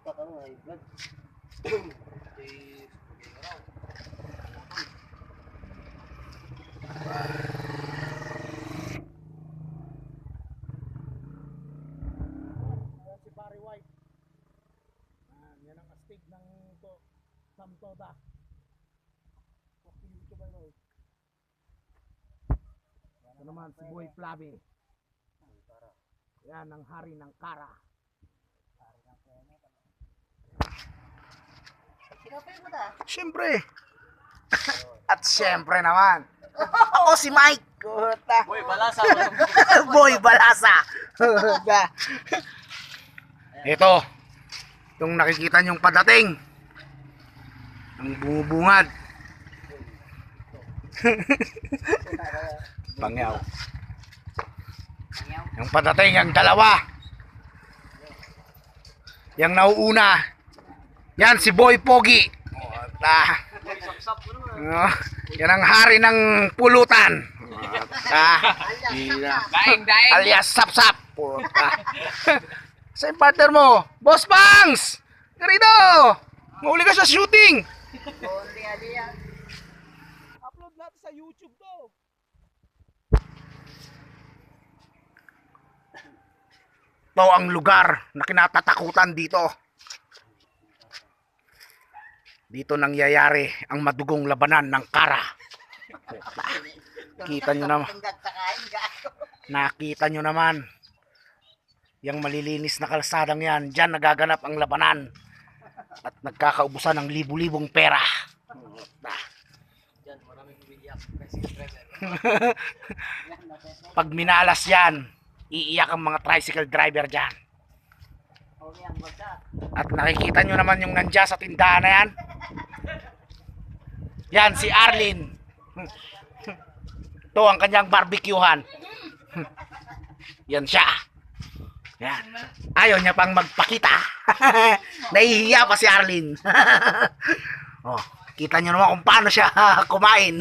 Si Barry White. Yan ang astig ng Samtoda. Ito naman si Boy Flavi. Yan ang hari ng Kara. Siyempre. At siyempre naman, ako si Mike. Boy, balasa. Boy Balasa. Ito, itong nakikita nyong padating. Ang bumubungad. Pangyaw. Yung padating, ang dalawa. Yung nauuna. Yan si Boy Pogi. Yan ang hari ng pulutan. Alias Sap-Sap. Sa partner mo, Boss Bangs! Garito! Mahuli ka sa shooting! Upload natin sa YouTube to. Ito ang lugar na kinatatakutan dito. Dito nangyayari ang madugong labanan ng Kara. Kita nyo naman. Nakita nyo naman. Yang malilinis na kalsadang yan. Diyan nagaganap ang labanan. At nagkakaubusan ng libu-libong pera. Diyan, maraming umiiyak. Pag minalas yan, iiyak ang mga tricycle driver dyan. At nakikita nyo naman yung nandyan sa tindahan na yan. Yan si Arlene. Ito ang kanyang barbecuehan. Yan siya. Yan. Ayaw niya pang magpakita. Nahihiya pa si Arlene. Oh, kita nyo naman kung paano siya kumain.